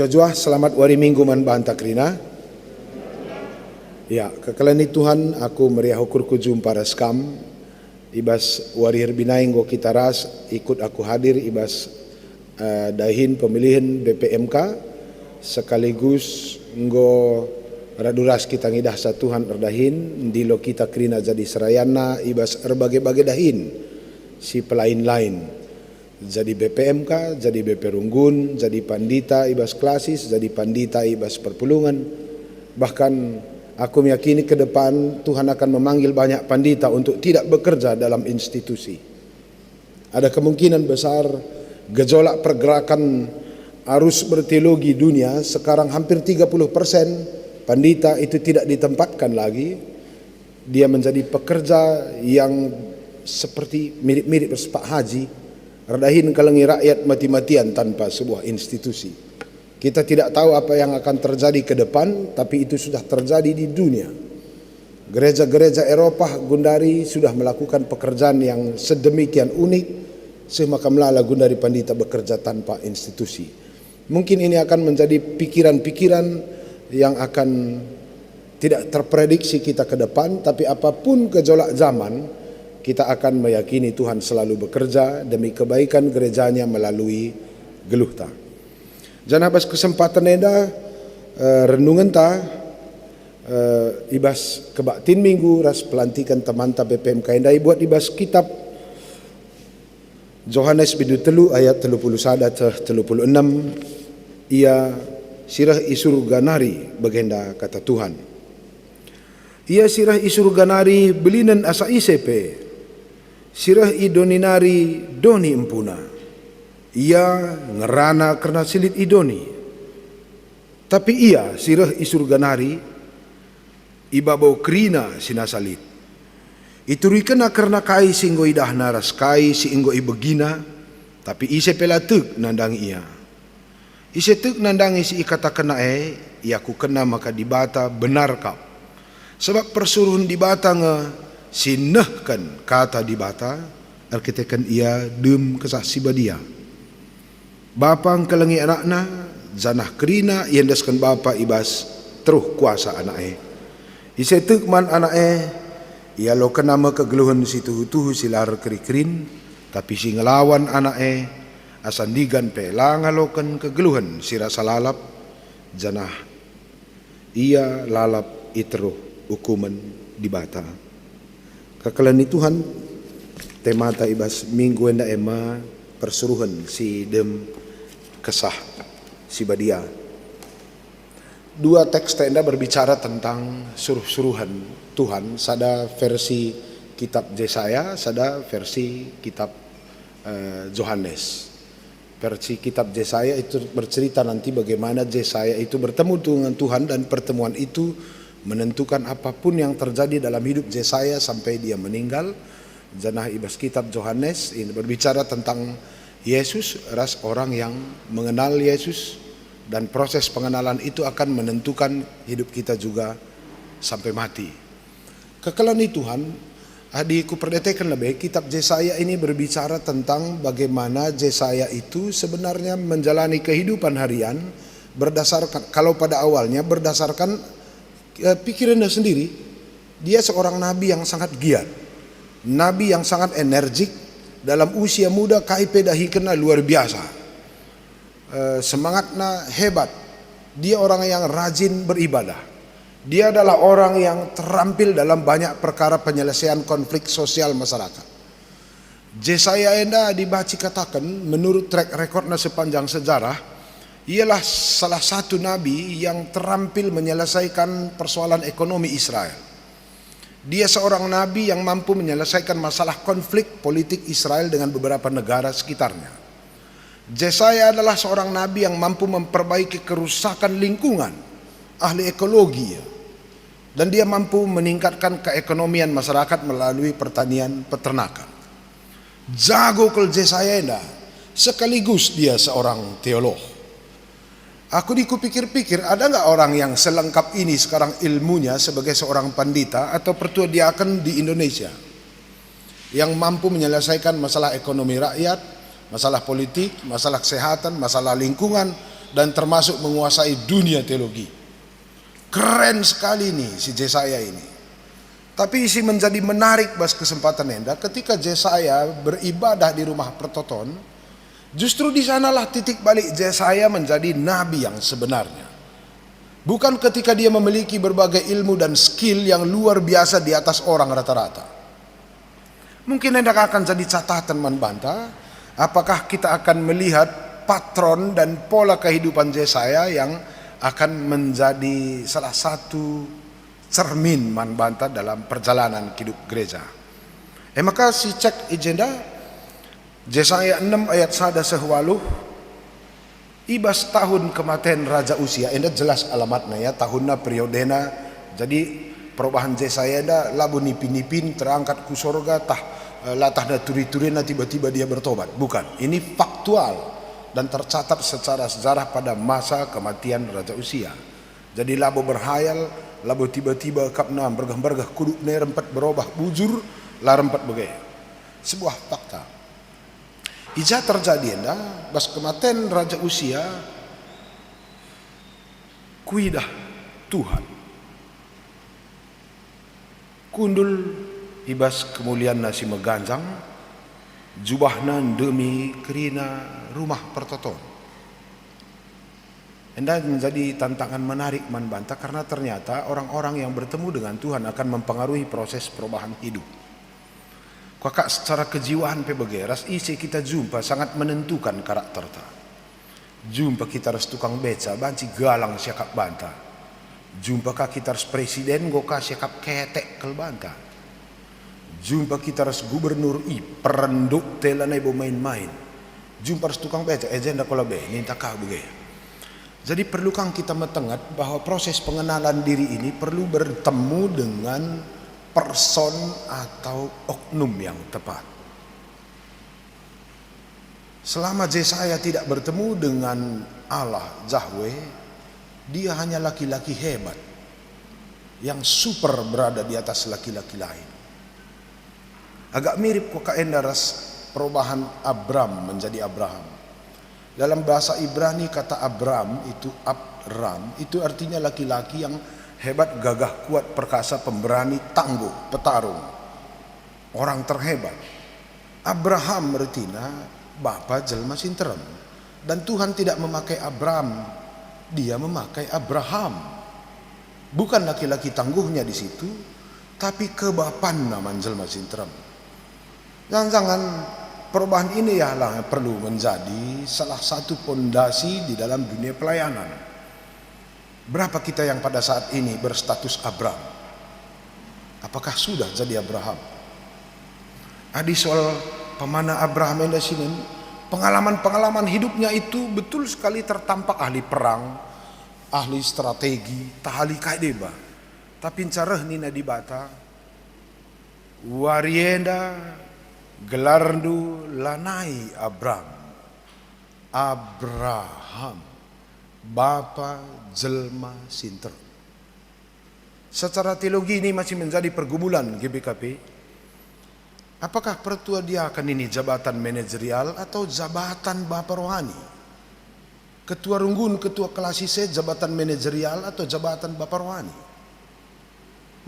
Jojua, selamat wari minggu man banta krina. Ya, kekalani Tuhan aku meriah ukur kujum para skam. Ibas wari herbinaing go kita ras ikut aku hadir ibas dahin pemilihan BPMK sekaligus nggo raduras kita ngidah sa Tuhan erdahin dilo kita krina jadi serayana ibas erbagai-bagai dahin si pelain lain. Jadi BPMK, jadi BP Runggun, jadi pandita ibas klasis, jadi pandita ibas perpulungan. Bahkan aku meyakini ke depan Tuhan akan memanggil banyak pandita untuk tidak bekerja dalam institusi. Ada kemungkinan besar gejolak pergerakan arus berteologi dunia sekarang hampir 30% pandita itu tidak ditempatkan lagi. Dia menjadi pekerja yang seperti mirip-mirip Pak Haji. Redahin kalangi rakyat mati-matian tanpa sebuah institusi. Kita tidak tahu apa yang akan terjadi ke depan, tapi itu sudah terjadi di dunia. Gereja-gereja Eropa Gundari sudah melakukan pekerjaan yang sedemikian unik, semaka melala Gundari Pandita bekerja tanpa institusi. Mungkin ini akan menjadi pikiran-pikiran yang akan tidak terprediksi kita ke depan, tapi apapun gejolak zaman, kita akan meyakini Tuhan selalu bekerja demi kebaikan gerejanya melalui geluhta. Jangan habis kesempatan eda renungan ta ibas kebaktin minggu ras pelantikan temanta BPMK enda buat ibas kitab Yohanes bidu telu ayat 31 36 ia sirah isur ganari bagenda kata Tuhan. Ia sirah isur ganari belinan asa ICP. Sirah idoninari doni empuna. Ia ngerana karena silit idoni. Tapi ia sirah isur ganari ibabau krina sinasalit. Iturikana karena kai singgo idah naras kai singgo ibegina. Tapi ise pelatuk nandang ia. Ise tuk nandangi si ikata kena ia ku kena maka dibata benar kau. Sebab persuruhan dibata nge sinehkan kata dibata arkitekan ia dem kesah sibadia. Bapa kelengi anakna zanah kerina iendaskan bapa ibas teruh kuasa anake. Isetuk man anake ia lo kenama kegeluhan situ tuh silar kerikrin tapi si ngelawan anake asandigan pelang alokan kegeluhan sirasa lalap janah ia lalap itruh hukuman dibata. Kekalani Tuhan temata ibas minggu enda ema persuruhan si dem kesah si badia. Dua teks tenda berbicara tentang suruh-suruhan Tuhan. Sada versi kitab Yesaya, sada versi kitab Yohanes. Versi kitab Yesaya itu bercerita nanti bagaimana Yesaya itu bertemu dengan Tuhan dan pertemuan itu menentukan apapun yang terjadi dalam hidup Yesaya sampai dia meninggal. Janah ibas kitab Yohanes ini berbicara tentang Yesus, ras orang yang mengenal Yesus dan proses pengenalan itu akan menentukan hidup kita juga sampai mati. Kekalani Tuhan, adikku perdetekan lebih kitab Yesaya ini berbicara tentang bagaimana Yesaya itu sebenarnya menjalani kehidupan harian berdasarkan, kalau pada awalnya berdasarkan pikirannya sendiri. Dia seorang nabi yang sangat giat, nabi yang sangat energik. Dalam usia muda KIP dahi kena luar biasa, semangatnya hebat. Dia orang yang rajin beribadah. Dia adalah orang yang terampil dalam banyak perkara penyelesaian konflik sosial masyarakat. Yesaya enda dibaca katakan menurut track recordnya sepanjang sejarah ialah salah satu nabi yang terampil menyelesaikan persoalan ekonomi Israel. Dia seorang nabi yang mampu menyelesaikan masalah konflik politik Israel dengan beberapa negara sekitarnya. Yesaya adalah seorang nabi yang mampu memperbaiki kerusakan lingkungan, ahli ekologi, dan dia mampu meningkatkan keekonomian masyarakat melalui pertanian peternakan. Jago kul Yesaya enda, sekaligus dia seorang teolog. Aku dikupikir-pikir ada nggak orang yang selengkap ini sekarang ilmunya sebagai seorang pandita atau pertua diaken di Indonesia yang mampu menyelesaikan masalah ekonomi rakyat, masalah politik, masalah kesehatan, masalah lingkungan, dan termasuk menguasai dunia teologi. Keren sekali nih si Yesaya ini. Tapi isi menjadi menarik bas kesempatan enda ketika Yesaya beribadah di rumah pertoton, justru di sanalah titik balik Yesaya menjadi nabi yang sebenarnya. Bukan ketika dia memiliki berbagai ilmu dan skill yang luar biasa di atas orang rata-rata. Mungkin anda akan jadi catatan manbanta, apakah kita akan melihat patron dan pola kehidupan Yesaya yang akan menjadi salah satu cermin manbanta dalam perjalanan hidup gereja. Maka si cek agenda Yesaya 6 ayat 1 sehwaluh ibas tahun kematian Raja Usia, enda jelas alamatnya ya, tahunnya periodena. Jadi perubahan Yesaya enda labu nipin-nipin terangkat ku sorga tah latah da turi-turina tiba-tiba dia bertobat. Bukan, ini faktual dan tercatat secara sejarah pada masa kematian Raja Usia. Jadi labu berhayal, labu tiba-tiba kapna bergah-bergah kuduk ne rempet berubah bujur la rempet begaya. Sebuah fakta. Ija terjadi enda bas kematian Raja Usia kuidah Tuhan kundul ibas kemuliaan nasi meganjang jubahna demi kerina rumah pertoton. Enda menjadi tantangan menarik manbanta karena ternyata orang-orang yang bertemu dengan Tuhan akan mempengaruhi proses perubahan hidup. Kakak secara kejiwaan pebegeras isi kita jumpa sangat menentukan karakter ta. Jumpa kita harus tukang beca banci galang siakap banta. Jumpa kita harus presiden goka siakap ketek kel banta. Jumpa kita harus gubernur perenduk telana ibu main-main. Jumpa harus tukang beca agenda kola be ninta kah begaya. Jadi perlukah kita metengat bahwa proses pengenalan diri ini perlu bertemu dengan person atau oknum yang tepat. Selama Yesaya tidak bertemu dengan Allah Yahweh, dia hanya laki-laki hebat yang super berada di atas laki-laki lain. Agak mirip kok kaendaras perubahan Abram menjadi Abraham. Dalam bahasa Ibrani kata Abram itu Abram itu artinya laki-laki yang hebat, gagah, kuat, perkasa, pemberani, tangguh, petarung, orang terhebat. Abraham retina bapa jelma sinterem, dan Tuhan tidak memakai Abram, dia memakai Abraham. Bukan laki-laki tangguhnya di situ, tapi kebapan nama jelma sinterem. Jangan-jangan perubahan ini ya lah perlu menjadi salah satu pondasi di dalam dunia pelayanan. Berapa kita yang pada saat ini berstatus Abram? Apakah sudah jadi Abraham? Adi soal pemana Abraham yang sini, pengalaman-pengalaman hidupnya itu betul sekali tertampak ahli perang, ahli strategi, tahali kaideba. Tapi careh nina di bata, warienda gelarndu lanai Abraham. Bapa jelma sinter. Secara teologi ini masih menjadi pergumulan GBKP. Apakah pertua dia akan ini jabatan manajerial atau jabatan bapa rohani? Ketua runggun, ketua kelasise jabatan manajerial atau jabatan bapa rohani?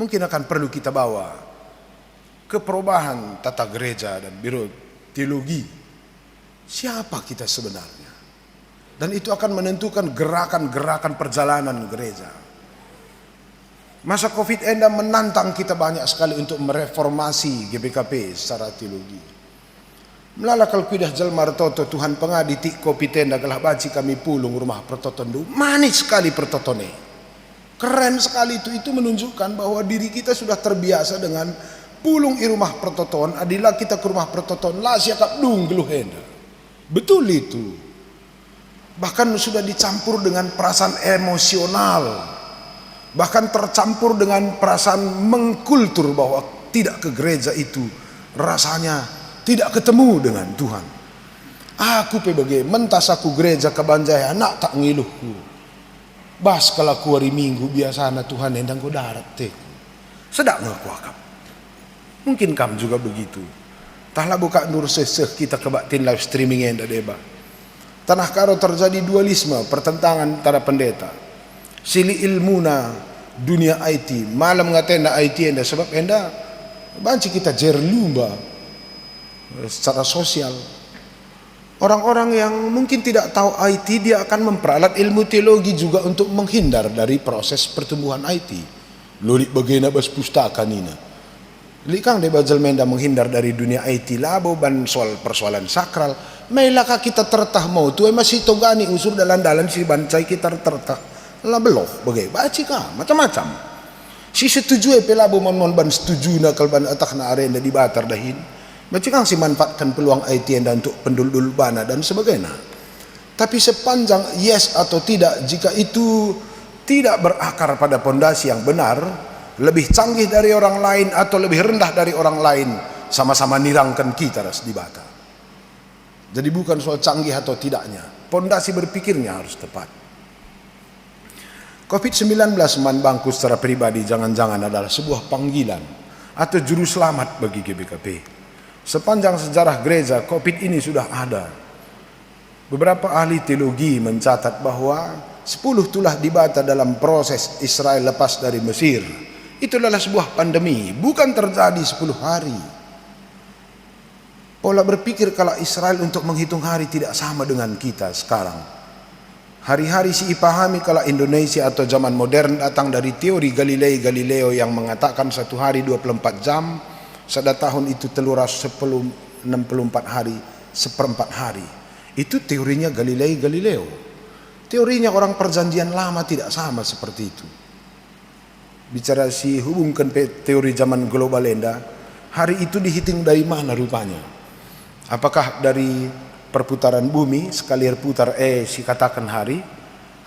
Mungkin akan perlu kita bawa ke perubahan tata gereja dan biro teologi. Siapa kita sebenarnya? Dan itu akan menentukan gerakan-gerakan perjalanan gereja. Masa Covid enda menantang kita banyak sekali untuk mereformasi GBKP secara teologi. Melala kalau kudah jelma retoto Tuhan pengadi tik kopi tenda galah baci kami pulung rumah pertoton du. Manis sekali pertotone. Keren sekali itu menunjukkan bahwa diri kita sudah terbiasa dengan pulung i rumah pertoton. Adilah kita ke rumah pertoton lah siakap dung geluh enda. Betul itu. Bahkan sudah dicampur dengan perasaan emosional, bahkan tercampur dengan perasaan mengkultur bahwa tidak ke gereja itu rasanya tidak ketemu dengan Tuhan. Aku pebagai mentas aku gereja kebanjai anak tak ngiluhku. Bas kalau ku hari minggu biasanya Tuhan endang ku darat teh. Sedak ngaku akap. Mungkin kamu juga begitu. Tahlah buka nur seseh kita kebatin live streaming enda deba. Tanah Karo terjadi dualisme, pertentangan antara pendeta. Sili ilmuna dunia IT, malam ngatenda IT enda sebab enda banci kita jerlumba secara sosial. Orang-orang yang mungkin tidak tahu IT, dia akan memperalat ilmu teologi juga untuk menghindar dari proses pertumbuhan IT. Lulik bagena bas pustaka nina. Likang de bajal menda menghindar dari dunia IT labo ban soal persoalan sakral. Mailaka kita tertah mau tu masih togani usur dalam si bancai kita tertah. Lah beloh bagai baci ka macam-macam. Si setuju pelabo mon ban setuju na kalban atak na arenda di batar dahin. Baci kang si manfaatkan peluang IT anda untuk pendul-dul bana dan sebagainya. Tapi sepanjang yes atau tidak, jika itu tidak berakar pada pondasi yang benar, lebih canggih dari orang lain atau lebih rendah dari orang lain, sama-sama nirangkan kita di bata. Jadi bukan soal canggih atau tidaknya, pondasi berpikirnya harus tepat. COVID-19 man bangku secara pribadi jangan-jangan adalah sebuah panggilan atau juru selamat bagi GBKP. Sepanjang sejarah gereja, COVID ini sudah ada. Beberapa ahli teologi mencatat bahwa 10 tulah dibata dalam proses Israel lepas dari Mesir. Itu adalah sebuah pandemi, bukan terjadi 10 hari. Pola berpikir kala Israel untuk menghitung hari tidak sama dengan kita sekarang. Hari-hari si ipahami kala Indonesia atau zaman modern datang dari teori Galileo yang mengatakan satu hari 24 jam, sada tahun itu teluras 64 hari, seperempat hari. Itu teorinya Galileo. Teorinya orang perjanjian lama tidak sama seperti itu. Bicara si hubungkan teori zaman global enda, hari itu dihitung dari mana rupanya? Apakah dari perputaran bumi sekali putar si katakan hari,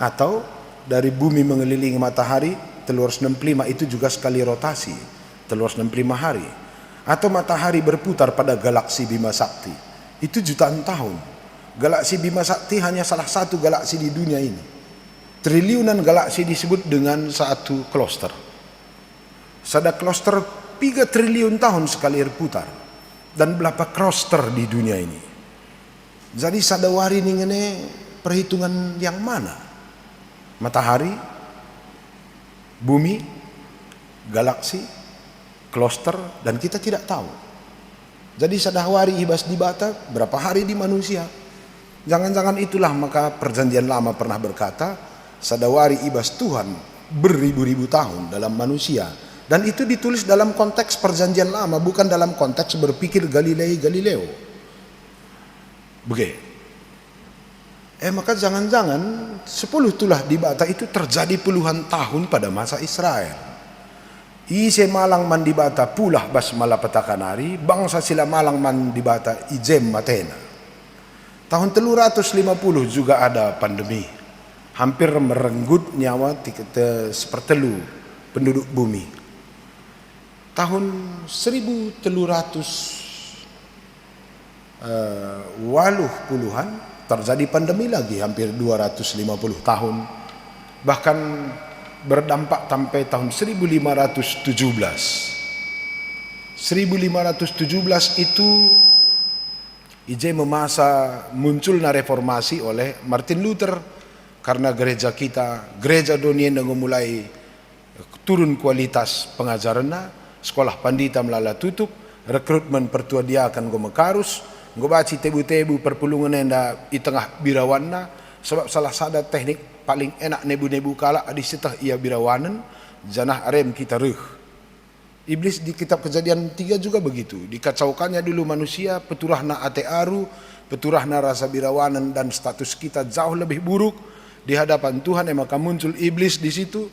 atau dari bumi mengelilingi matahari telur 65 itu juga sekali rotasi telur 65 hari, atau matahari berputar pada galaksi Bima Sakti itu jutaan tahun. Galaksi Bima Sakti hanya salah satu galaksi di dunia ini. Triliunan galaksi disebut dengan satu kloster. Sada kloster 3 triliun tahun sekali berputar, dan berapa kloster di dunia ini. Jadi sadawari ini perhitungan yang mana? Matahari, bumi, galaksi, kloster, dan kita tidak tahu. Jadi sadawari ibas di bata, berapa hari di manusia? Jangan-jangan itulah maka perjanjian lama pernah berkata, sadawari ibas Tuhan beribu-ribu tahun dalam manusia. Dan itu ditulis dalam konteks perjanjian lama, bukan dalam konteks berpikir Galileo. Begitu. Maka jangan-jangan 10 tulah di bata itu terjadi puluhan tahun pada masa Israel. Ise malang man di bata pulah bas malapetakanari, bangsa sila malang man di bata ijem matena. Tahun 350 juga ada pandemi. Hampir merenggut nyawa sepertelu penduduk bumi. Tahun 1880-an terjadi pandemi lagi, hampir 250 tahun. Bahkan berdampak sampai tahun 1517. 1517 itu memasa munculnya reformasi oleh Martin Luther, karena gereja dunia yang mulai turun kualitas pengajarannya, sekolah pandita melala tutup, rekrutmen pertua dia akan gomekarus, ngobaci tebu-tebu perpulungan enda di tengah birawanna, sebab salah satu teknik paling enak nebu-nebu kala di setah ia birawanan, janah arem kita reh. Iblis di kitab Kejadian 3 juga begitu, dikacaukannya dulu manusia, peturahna ate aru, peturahna rasa birawanan, dan status kita jauh lebih buruk di hadapan Tuhan, maka muncul iblis di situ.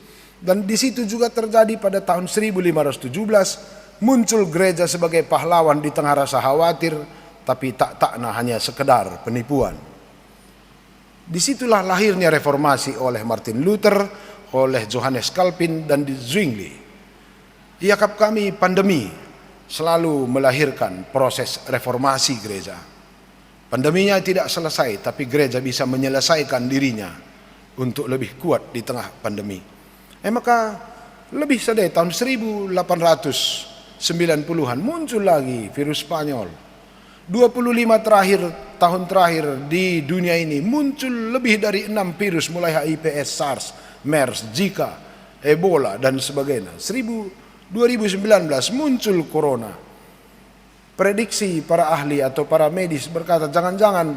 Dan di situ juga terjadi pada tahun 1517 muncul gereja sebagai pahlawan di tengah rasa khawatir, tapi takna hanya sekedar penipuan. Disitulah lahirnya reformasi oleh Martin Luther, oleh Johannes Calvin, dan di Zwingli. Yakap kami pandemi selalu melahirkan proses reformasi gereja. Pandeminya tidak selesai, tapi gereja bisa menyelesaikan dirinya untuk lebih kuat di tengah pandemi. Maka lebih sedih tahun 1890-an muncul lagi virus Spanyol. tahun terakhir di dunia ini muncul lebih dari 6 virus, mulai HIV/AIDS, SARS, MERS, Zika, Ebola dan sebagainya. 2019 muncul corona. Prediksi para ahli atau para medis berkata jangan-jangan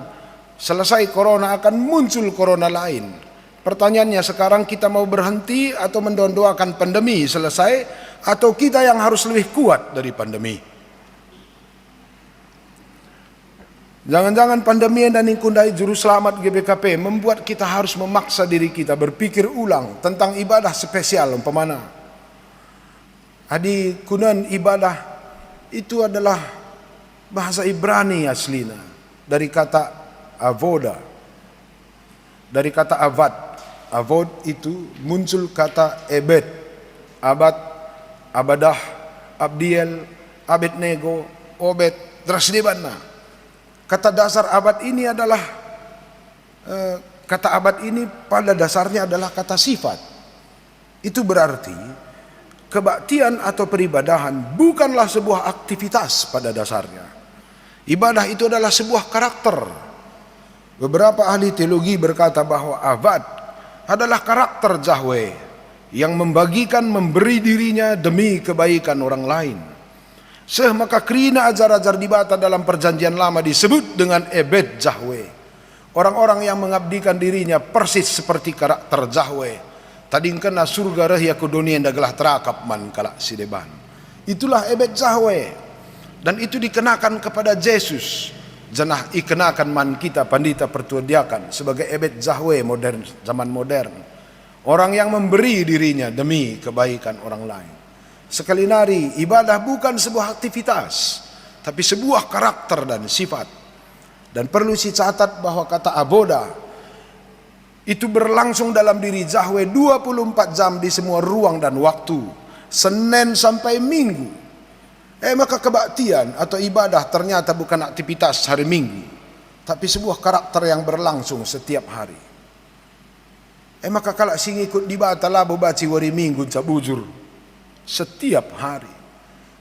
selesai corona akan muncul corona lain. Pertanyaannya sekarang, kita mau berhenti atau mendoakan pandemi selesai, atau kita yang harus lebih kuat dari pandemi? Jangan-jangan pandemi dan ikundai juru selamat GBKP membuat kita harus memaksa diri kita berpikir ulang tentang ibadah spesial. Umpamana adi kunan ibadah itu adalah bahasa Ibrani aslinya, dari kata avoda, dari kata avad. Avod itu muncul kata ebed, abad, abadah, abdiel, abednego, obed, drasdebana. Kata dasar abad ini adalah kata abad ini pada dasarnya adalah kata sifat. Itu berarti kebaktian atau peribadahan bukanlah sebuah aktivitas pada dasarnya. Ibadah itu adalah sebuah karakter. Beberapa ahli teologi berkata bahwa abad adalah karakter Yahweh yang membagikan, memberi dirinya demi kebaikan orang lain. Maka kerina ajar-ajar di bata dalam perjanjian lama disebut dengan ebed Yahweh. Orang-orang yang mengabdikan dirinya persis seperti karakter Yahweh. Tading kena surga rahya kudunia dagalah terakap man kalak sideban. Itulah ebed Yahweh. Dan itu dikenakan kepada Yesus. Janah ikenakan man kita pandita pertuadiakan sebagai ebed Yahweh modern, zaman modern. Orang yang memberi dirinya demi kebaikan orang lain. Sekali lagi, ibadah bukan sebuah aktivitas, tapi sebuah karakter dan sifat. Dan perlu dicatat bahwa kata aboda itu berlangsung dalam diri Yahweh 24 jam di semua ruang dan waktu, Senin sampai Minggu. Maka kebaktian atau ibadah ternyata bukan aktivitas hari Minggu, tapi sebuah karakter yang berlangsung setiap hari. Maka kalau sing ikut di bata labo baci wari Minggu cabujur setiap hari.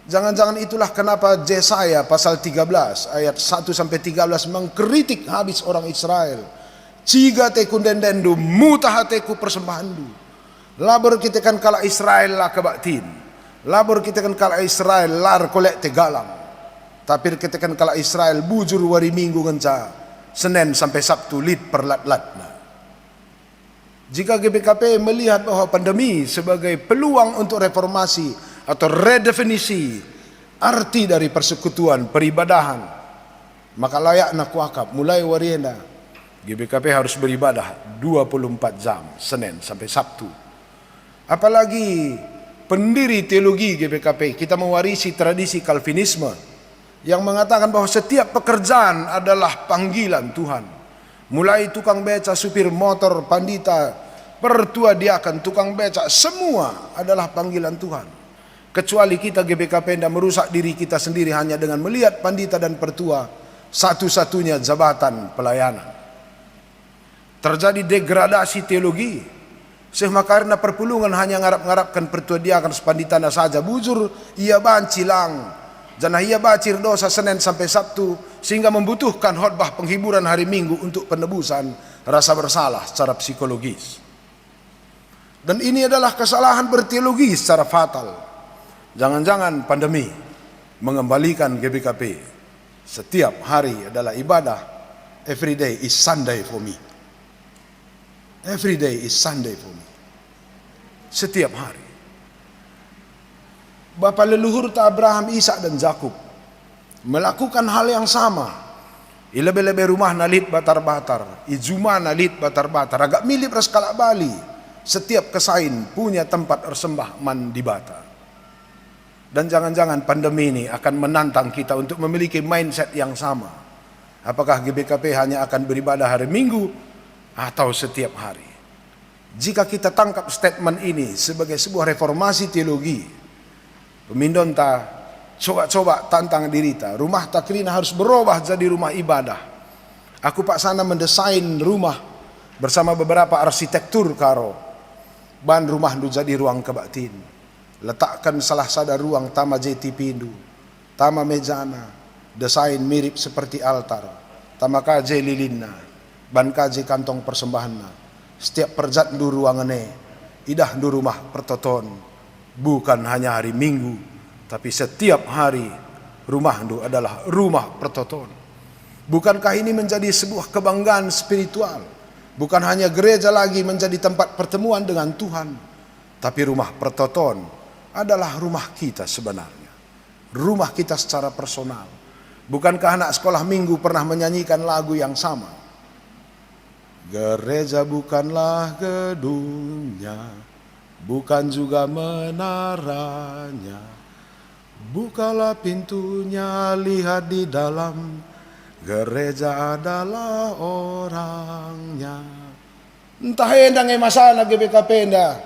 Jangan-jangan itulah kenapa Yesaya pasal 13 ayat 1 sampai 13 mengkritik habis orang Israel. Ciga teku dendendu mutah teku persembahandu. Labor kita kan kala Israel lah kebaktin. Labor kita kan kala Israel lar kolek tegalang. Tapi kita kan kala Israel bujur wari Minggu ngenca Senin sampai Sabtu lid perlat-latna. Jika GBKP melihat bahwa pandemi sebagai peluang untuk reformasi atau redefinisi arti dari persekutuan peribadahan, maka layaknya kuakap mulai warienda GBKP harus beribadah 24 jam Senin sampai Sabtu. Apalagi pendiri teologi GBKP, kita mewarisi tradisi Calvinisme yang mengatakan bahwa setiap pekerjaan adalah panggilan Tuhan. Mulai tukang beca, supir motor, pandita, pertua diakan, tukang beca, semua adalah panggilan Tuhan. Kecuali kita GBKP tidak merusak diri kita sendiri hanya dengan melihat pandita dan pertua satu-satunya jabatan pelayanan. Terjadi degradasi teologi. Karena perpulungan hanya ngarap-ngarapkan pertua diakan sepanditana saja, bujur ia bancilang. Janah ia bacir dosa Senin sampai Sabtu, sehingga membutuhkan khotbah penghiburan hari Minggu untuk penebusan rasa bersalah secara psikologis. Dan ini adalah kesalahan berteologi secara fatal. Jangan-jangan pandemi mengembalikan GBKP setiap hari adalah ibadah. Every day is Sunday for me. Every day is Sunday for me. Setiap hari. Bapa leluhur ta Abraham, Ishak dan Yakub melakukan hal yang sama. Ilebe-lebe rumah nalit batar-batar, ijuma nalit batar-batar, agak milip raskalak Bali. Setiap kesain punya tempat bersembah man di bata. Dan jangan-jangan pandemi ini akan menantang kita untuk memiliki mindset yang sama. Apakah GBKP hanya akan beribadah hari Minggu atau setiap hari? Jika kita tangkap statement ini sebagai sebuah reformasi teologi, pemindon ta coba-coba tantang diri ta, rumah takrina harus berubah jadi rumah ibadah. Aku pak sana mendesain rumah bersama beberapa arsitektur karo ban rumah du jadi ruang kebaktin. Letakkan salah sada ruang tama JTP du, tama mejana, desain mirip seperti altar, tamakaje lilinna, bankaje kantong persembahanna, setiap perjat du ruangane, idah du rumah pertoton, bukan hanya hari Minggu, tapi setiap hari rumah du adalah rumah pertoton. Bukankah ini menjadi sebuah kebanggaan spiritual? Bukan hanya gereja lagi menjadi tempat pertemuan dengan Tuhan, tapi rumah pertoton adalah rumah kita sebenarnya. Rumah kita secara personal. Bukankah anak sekolah minggu pernah menyanyikan lagu yang sama? Gereja bukanlah gedungnya, bukan juga menaranya. Bukalah pintunya, lihat di dalam. Gereja adalah orangnya. Entah endang masalah GBKP enda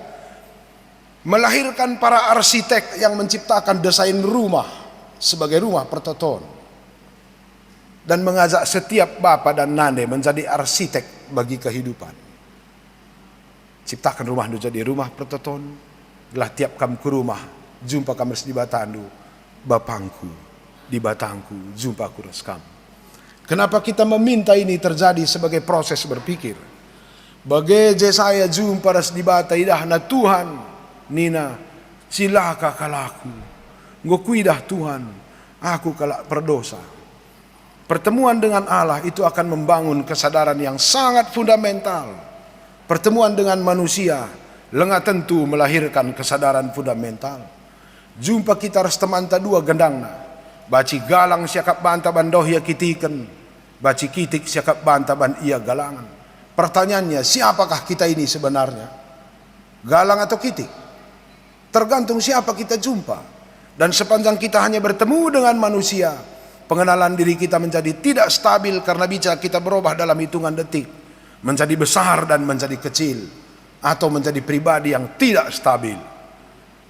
melahirkan para arsitek yang menciptakan desain rumah sebagai rumah pertoton, dan mengajak setiap bapa dan nane menjadi arsitek bagi kehidupan. Ciptakan rumah itu jadi rumah pertoton. Gelah tiap kam ke rumah jumpa kam di batandu, bapangku di batangku jumpa kuras kam. Kenapa kita meminta ini terjadi sebagai proses berpikir? Bagai saya jumpa ras di bata idah na Tuhan, nina silaka kalaku, ngokuidah Tuhan, aku kalak berdosa. Pertemuan dengan Allah itu akan membangun kesadaran yang sangat fundamental. Pertemuan dengan manusia lengah tentu melahirkan kesadaran fundamental. Jumpa kita ras temanta dua gendangna, baci galang siakap banta bandohya kitiken, baci kitik siakap banta ban ia galangan. Pertanyaannya, siapakah kita ini sebenarnya? Galang atau kitik? Tergantung siapa kita jumpa. Dan sepanjang kita hanya bertemu dengan manusia, pengenalan diri kita menjadi tidak stabil karena bicara kita berubah dalam hitungan detik, menjadi besar dan menjadi kecil, atau menjadi pribadi yang tidak stabil.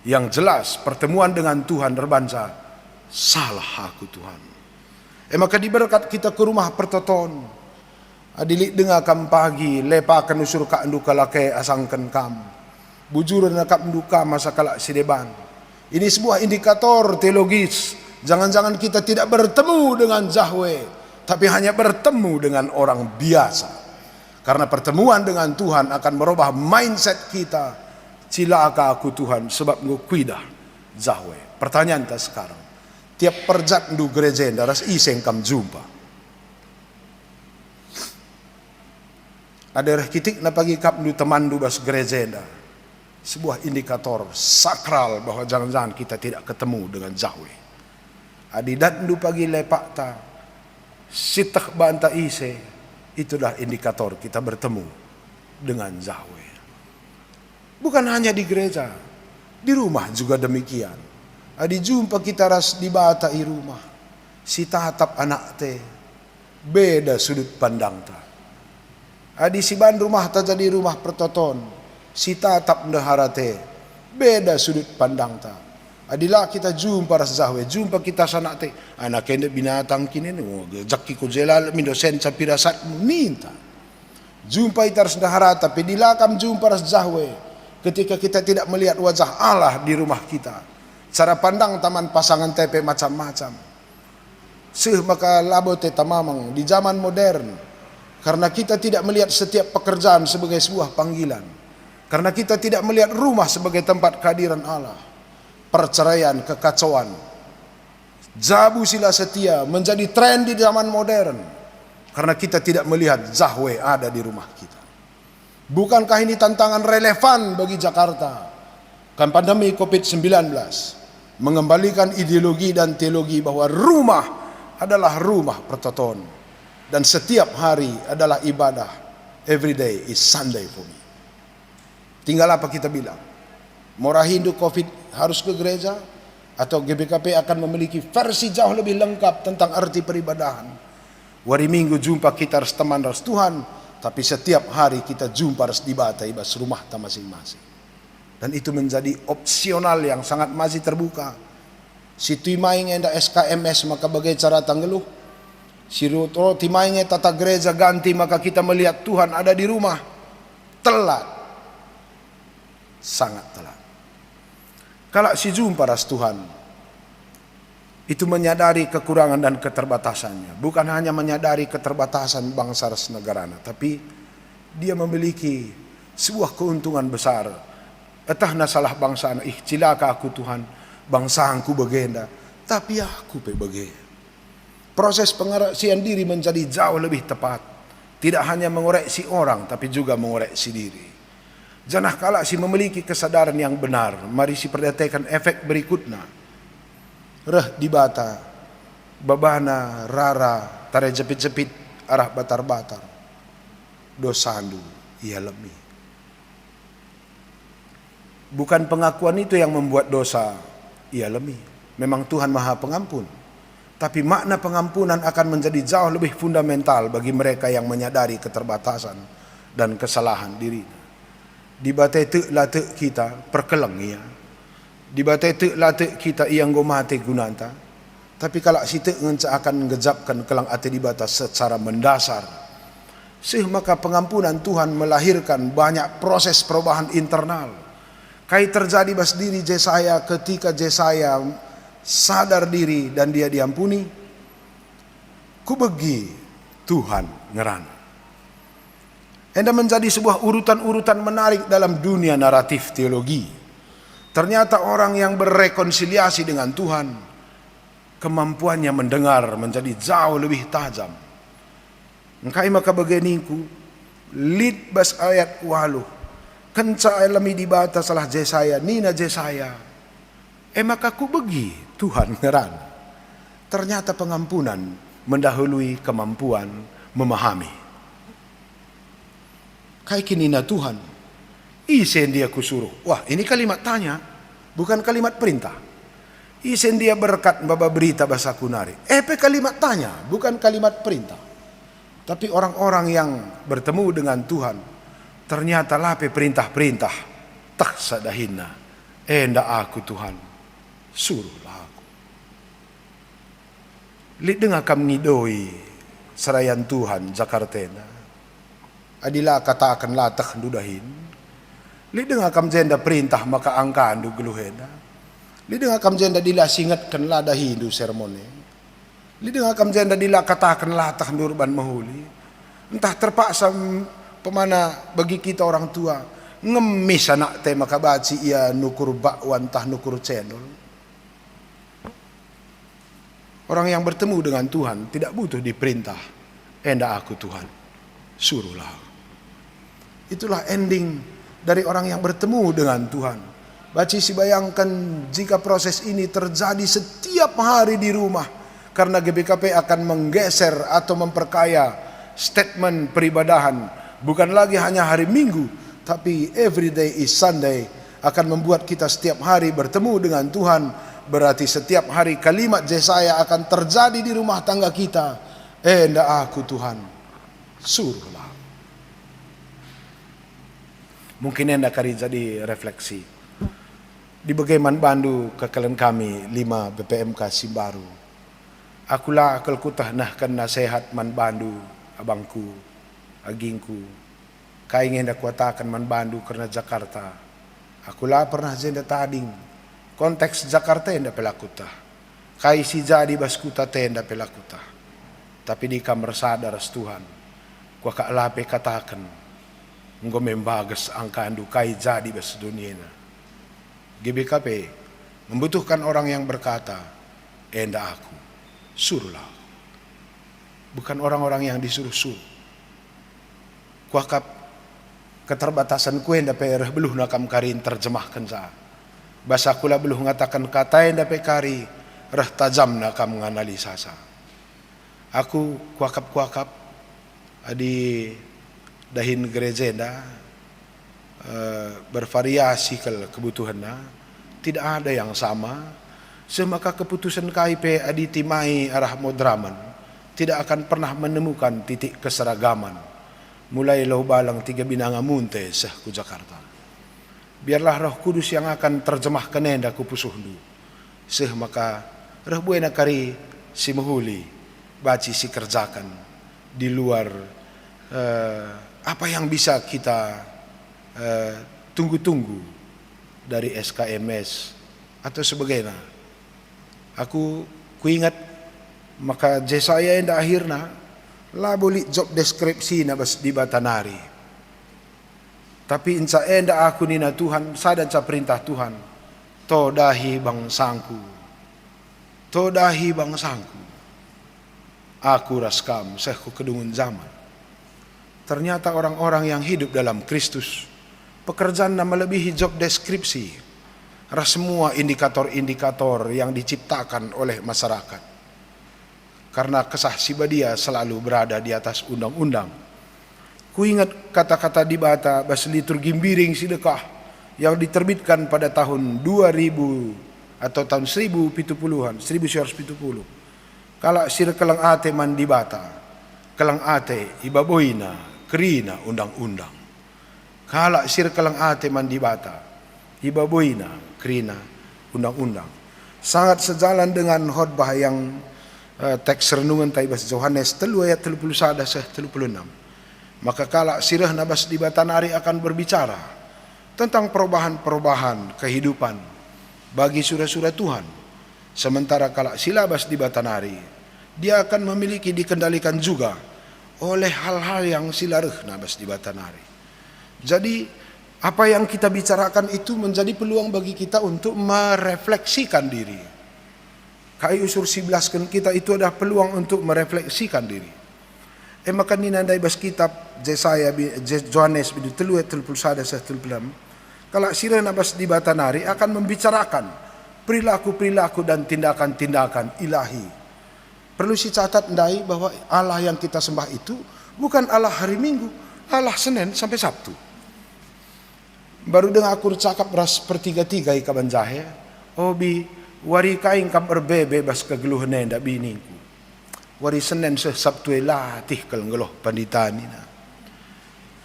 Yang jelas pertemuan dengan Tuhan terbanca, salah aku Tuhan. Maka diberkat kita ke rumah pertoton. Adilik dengar kam pagi, lepakan usur kak nduka lake asangkan kam. Bujuran nakap nduka masa kalak sideban. Ini sebuah indikator teologis. Jangan-jangan kita tidak bertemu dengan Yahweh, tapi hanya bertemu dengan orang biasa. Karena pertemuan dengan Tuhan akan merubah mindset kita. Cilaka aku Tuhan sebab ngukuidah Yahweh. Pertanyaan kita sekarang, tiap perjat ndu gereja daras iseng kam jumpa. Ada kitik na pagi kap ndu teman ndu bas gereja enda. Sebuah indikator sakral bahwa jangan-jangan kita tidak ketemu dengan Yahweh. Adidat ndu pagi lepak ta sitak banta ise, itulah indikator kita bertemu dengan Yahweh. Bukan hanya di gereja, di rumah juga demikian. Adi jumpa kita ras di bata i rumah, si tatap anak te, beda sudut pandang ta. Adi si ban rumah ta jadi rumah pertoton, si tatap ndahara te, beda sudut pandang ta. Adilah kita jumpa ras Yahweh, jumpa kita sanak te, anak kende binatang kini nih, jaki ko jelal mindosen sa pirasat minta. Jumpa ita ras ndahara tapi dilakam jumpa ras Yahweh, ketika kita tidak melihat wajah Allah di rumah kita. Cara pandang taman pasangan tepe macam-macam. Maka labo te tamamang di zaman modern. Karena kita tidak melihat setiap pekerjaan sebagai sebuah panggilan. Karena kita tidak melihat rumah sebagai tempat kehadiran Allah. Perceraian, kekacauan, jabu sila setia menjadi tren di zaman modern. Karena kita tidak melihat Yahweh ada di rumah kita. Bukankah ini tantangan relevan bagi Jakarta? Kan pandemi COVID-19 mengembalikan ideologi dan teologi bahwa rumah adalah rumah pertoton dan setiap hari adalah ibadah. Every day is Sunday for me. Tinggal apa kita bilang? Mau Hindu COVID harus ke gereja, atau GBKP akan memiliki versi jauh lebih lengkap tentang arti peribadahan. Hari Minggu jumpa kita harus teman harus Tuhan, tapi setiap hari kita jumpa harus dibata ibas rumah kita masing-masing. Dan itu menjadi opsional yang sangat masih terbuka. Si timaing enda SKMS maka bagai cara tanggeluh. Si rotro timaing tata gereja ganti maka kita melihat Tuhan ada di rumah. Telat. Sangat telat. Kalau si jumpa ras Tuhan, itu menyadari kekurangan dan keterbatasannya. Bukan hanya menyadari keterbatasan bangsa senegarana, tapi dia memiliki sebuah keuntungan besar. Etah nasalah bangsa anak cilaka aku Tuhan, bangsaanku begenda, tapi aku bege. Proses pengoreksian diri menjadi jauh lebih tepat. Tidak hanya mengoreksi orang, tapi juga mengoreksi diri. Janah kala si memiliki kesadaran yang benar, mari si perhatikan efek berikutnya. Reh dibata, babana, rara, tare jepit-jepit, arah batar-batar. Dosandu, ia lemi. Bukan pengakuan itu yang membuat dosa, ia lemi. Memang Tuhan Maha Pengampun. Tapi makna pengampunan akan menjadi jauh lebih fundamental bagi mereka yang menyadari keterbatasan dan kesalahan diri. Di batai te late kita perkeleng ia. Di batai te late kita yang gomate gunanta. Tapi kalau situ ngenca akan ngejapkan kelang ate di batas secara mendasar. Maka pengampunan Tuhan melahirkan banyak proses perubahan internal. Kai terjadi bas diri Jesaya ketika Jesaya sadar diri dan dia diampuni. Ku begi Tuhan ngerana. Enda menjadi sebuah urutan-urutan menarik dalam dunia naratif teologi. Ternyata orang yang berrekonsiliasi dengan Tuhan, kemampuannya mendengar menjadi jauh lebih tajam. Engkai maka beginiku, lid bas ayat waluh, kenca alami di bata salah Jesaya, nina Jesaya. Maka ku begi Tuhan ngeran. Ternyata pengampunan mendahului kemampuan memahami. Kai kinina Tuhan, isen dia kusuruh. Wah, ini kalimat tanya, bukan kalimat perintah. Isen dia berkat baba berita bahasa kunari. Kalimat tanya, bukan kalimat perintah. Tapi orang-orang yang bertemu dengan Tuhan, ternyata lape perintah-perintah, tak sadahina. Ndak aku Tuhan, suruhlah aku. Lid dengar kam ngidoi serayan Tuhan Jakarta. Adila katakan latah dudahin. Lideng akam jenda perintah maka angka andu geluheda. Lideng akam jenda dila singatkan lada hindu sermone. Lideng akam jenda dila katakan latah nurban mahuli. Entah terpaksa pemana bagi kita orang tua ngemis anak te maka baci ia nukur bakwan tah nukur cendol. Orang yang bertemu dengan Tuhan tidak butuh diperintah. Enda aku Tuhan, suruhlah. Itulah ending dari orang yang bertemu dengan Tuhan. Baci si bayangkan jika proses ini terjadi setiap hari di rumah. Karena GBKP akan menggeser atau memperkaya statement peribadahan. Bukan lagi hanya hari Minggu, tapi every day is Sunday. Akan membuat kita setiap hari bertemu dengan Tuhan. Berarti setiap hari kalimat Jesaya akan terjadi di rumah tangga kita. Ndak aku Tuhan, suruhlah. Mungkin anda kari jadi refleksi. Di bagaimana bandu kekalian kami 5 BPMK Simbaru. Akulah akal kutah nah kan nasihat man bandu abangku, agingku. Kai ingin dak kuatakan man bandu karena Jakarta. Akulah pernah jenda tading. Konteks Jakarta enda pelakutah. Kai si jadi baskuta tenda pelakutah. Tapi di kamar sadar Tuhan. Kuah kak lape katakan. Engkau membagas angka andukai jadi bas dunia. GBKP membutuhkan orang yang berkata, enda aku, suruhlah. Bukan orang-orang yang disuruh-suruh. Kuakap keterbatasan ku enda pereh beluh nakam karin terjemahkan sa. Bahasa kula beluh ngatakan kata enda pekari reh tajam nakam menganalisa sa. Aku kuakap adi dahin gereja bervariasi kebutuhannya, tidak ada yang sama. Semaka keputusan KIP aditimai arah modraman tidak akan pernah menemukan titik keseragaman. Mulai lau balang 3 binanga munte seh ku Jakarta. Biarlah Roh Kudus yang akan terjemahkan enda ku pusuhdu. Seh maka roh buena kari si mahuli baci si kerjakan di luar apa yang bisa kita tunggu-tunggu dari SKMS atau sebagainya. Aku Kuingat maka Jesaya yang akhirna la boli job deskripsi na bas di batanari. Tapi insa enda aku nina Tuhan sada ca perintah Tuhan. To dahi bangsangku. To dahi bangsangku. Aku raskam sehku kedungun zaman. Ternyata orang-orang yang hidup dalam Kristus pekerjaan melebihi job deskripsi. Semua indikator-indikator yang diciptakan oleh masyarakat. Karena kesaksian dia selalu berada di atas undang-undang. Kuingat kata-kata di bata bas liturgi biring sedekah yang diterbitkan pada tahun 2000 atau tahun 1070-an, 1970. Kalau sir kelang ate man di bata, kelang ate ibaboina kerina undang-undang. Kalau sir kelang ate man di bata, ibaboina kerina undang-undang. Sangat sejalan dengan khotbah yang teks renungan taibas Yohanes 3 ayat 31 36. Maka kala sirah nabas di Batanari akan berbicara tentang perubahan-perubahan kehidupan bagi surah-surah Tuhan. Sementara kala silabas di Batanari, dia akan memiliki dikendalikan juga oleh hal-hal yang silaruh nabas di Batanari. Jadi apa yang kita bicarakan itu menjadi peluang bagi kita untuk merefleksikan diri. Kayu usur 11 kita itu adalah peluang untuk merefleksikan diri. Maka ninandai bas kitab Jesaya Yohanes bidu 3:31 kalau sirah nabas di Batanari akan membicarakan perilaku-perilaku dan tindakan-tindakan ilahi. Perlu dicatat ndai bahwa Allah yang kita sembah itu bukan Allah hari Minggu, Allah Senin sampai Sabtu. Baru dengar aku cakap ras pertiga-tiga ikaban jahe, obi wari kain kam berbebe bas kegeluhan ndak biningku. Wari Senin Sabtu latih kelenggeloh pandita nina.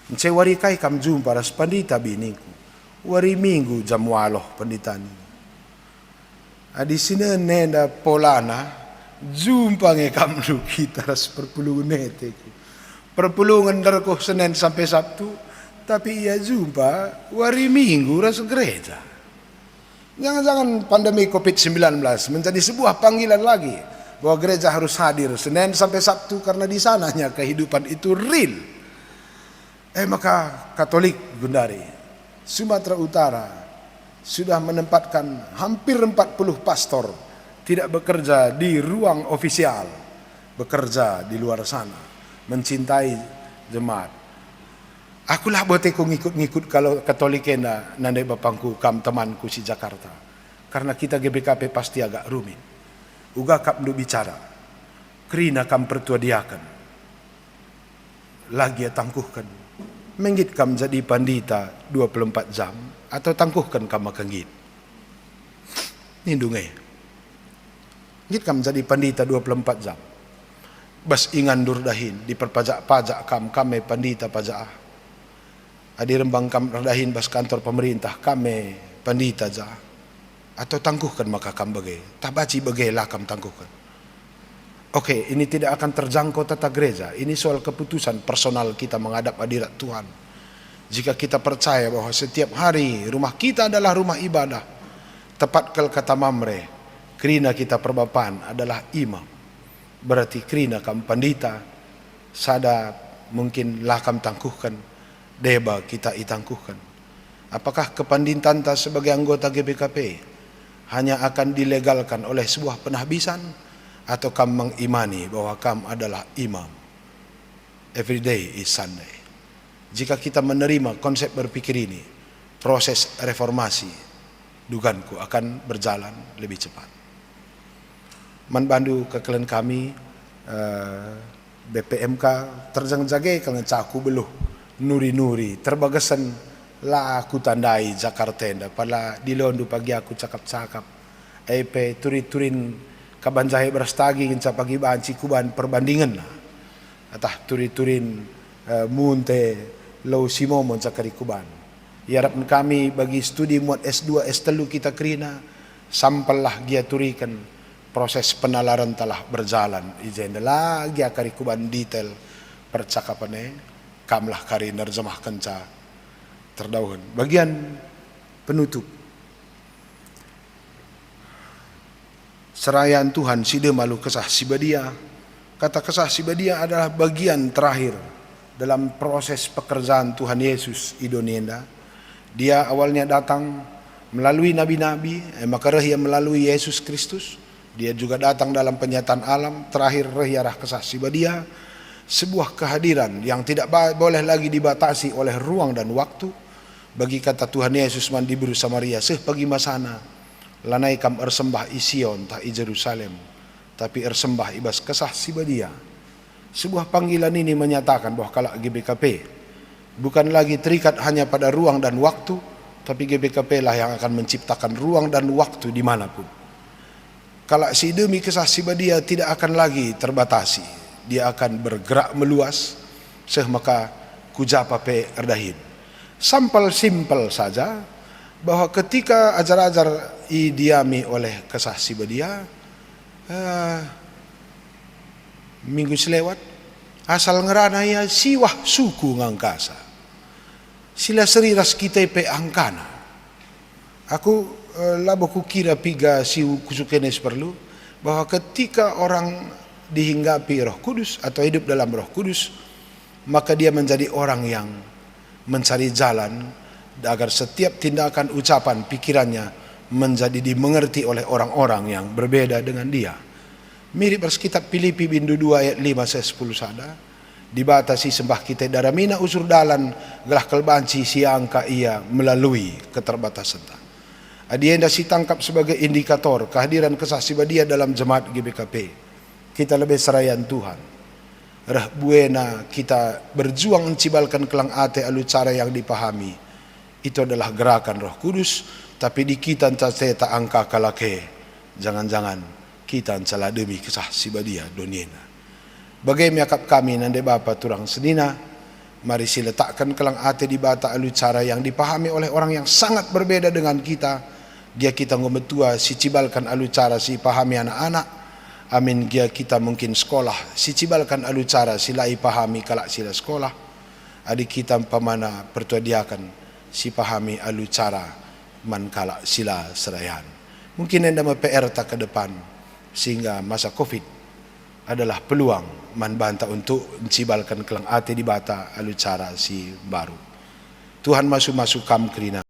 Nce wari kai kam jumpa ras pandita biningku. Wari Minggu jam waloh pandita nina. Adi sini nenda polana jumpa nge kam lu kita ras perpulungan neteku. Perpulungan darko Senin sampai Sabtu. Tapi ia jumpa wari Minggu ras gereja. Jangan-jangan pandemi COVID-19 menjadi sebuah panggilan lagi bahwa gereja harus hadir Senin sampai Sabtu karena di sananya kehidupan itu real. Maka Katolik Gundari Sumatera Utara sudah menempatkan hampir 40 pastor tidak bekerja di ruang ofisial, bekerja di luar sana, mencintai jemaat. Akulah boteku ngikut-ngikut kalau Katolikena nandai bapangku kam temanku si Jakarta. Karena kita GBKP pasti agak rumit. Uga kap ndu bicara. Kerina kam pertuadiakan. Lagi tangkuhkan. Menggit kam jadi pandita 24 jam atau tangkuhkan kam makanggit. Nindungai. Ngit kam jadi pandita 24 jam. Bas ingan durdahin diperpajak-pajak kam kame pandita pajak. Adi rembang kam rendahin bas kantor pemerintah kame pandita ja atau tangguhkan maka kam bagai tabaci bagai lah kam tangguhkan. Oke, ini tidak akan terjangkau tata gereja. Ini soal keputusan personal kita menghadap hadirat Tuhan. Jika kita percaya bahwa setiap hari rumah kita adalah rumah ibadah, tepat kal kata Mamre, kerina kita perbapaan adalah imam. Berarti kerina kam pandita sada mungkin lah kam tangguhkan. Deba kita itangkuhkan. Apakah kepanditan ta sebagai anggota GBKP hanya akan dilegalkan oleh sebuah penahbisan atau kam mengimani bahwa kam adalah imam? Every day is Sunday. Jika kita menerima konsep berpikir ini, proses reformasi duganku akan berjalan lebih cepat. Manbandu kekelen kami BPMK terjang-jage kalau caku beluh nuri-nuri terbagasan lah aku tandai Jakarta nda pala di londu pagi aku cakap-cakap pe turi-turin kabanjahe berastagi nginca pagi banci kuban perbandingan lah atah turi-turin munte lau simomon cakari kuban ya harapan kami bagi studi muat S2 S3 kita kerina sampailah gia turikan proses penalaran telah berjalan ijen lagi akari kuban detail percakapannya kamlah kari nerjemah kenca terdauhan. Bagian penutup. Serayaan Tuhan sida malu kesah sibadia. Kata kesah sibadia adalah bagian terakhir dalam proses pekerjaan Tuhan Yesus di dunia. Dia awalnya datang melalui nabi-nabi, maka rehia melalui Yesus Kristus. Dia juga datang dalam penyataan alam, terakhir rehia rah kesah sibadia, sebuah kehadiran yang tidak boleh lagi dibatasi oleh ruang dan waktu. Bagi kata Tuhan Yesus man di Biru Samaria, seh pagi masana lanai kam ersembah ision tah i Jerusalem, tapi ersembah ibas kesah sibadia. Sebuah panggilan ini menyatakan bahwa kalau GBKP bukan lagi terikat hanya pada ruang dan waktu, tapi GBKP lah yang akan menciptakan ruang dan waktu dimanapun. Kalau si demi kesah sibadia tidak akan lagi terbatasi, dia akan bergerak meluas, seh maka kujapa pe erdahin. Sampel simpel saja bahwa ketika ajar-ajar diami oleh kesah sibadia, minggu selewat asal ngerana ya siwah suku ngangkasa sila seriras kita pe angkana. Aku labo kukira piga siu kusukenes perlu bahwa ketika orang dihinggapi Roh Kudus atau hidup dalam Roh Kudus, maka dia menjadi orang yang mencari jalan agar setiap tindakan, ucapan, pikirannya menjadi dimengerti oleh orang-orang yang berbeda dengan dia. Mirip kitab Filipi bindu 2 ayat 5 saya 10 sada. Dibatasi sembah kita daramina usur dalan gelah kelbanci siangka ia melalui keterbatasan. Adienda si tangkap sebagai indikator kehadiran kesah sibadia dalam jemaat GBKP. Kita lebih serayan Tuhan. Rah buena kita berjuang mencibalkan kelang ate alu cara yang dipahami. Itu adalah gerakan Roh Kudus, tapi di kita tak angka kalake. Jangan-jangan kita salah demi kesah sibadia doniena. Bagai miakap kami nande bapa turang sedina, mari si letakkan kelang ate di bata alu cara yang dipahami oleh orang yang sangat berbeda dengan kita. Dia kita ngometua si cibalkan alu cara si pahami anak-anak. Amin dia kita mungkin sekolah si cibalkan alu cara sila pahami kalak sila sekolah. Adik kita pamana pertuadiakan si pahami alu cara man kalak sila serayan. Mungkin anda PR tak ke depan sehingga masa Covid adalah peluang man banta untuk mencibalkan kelang ate di bata alu cara si baru. Tuhan masuk kam kerina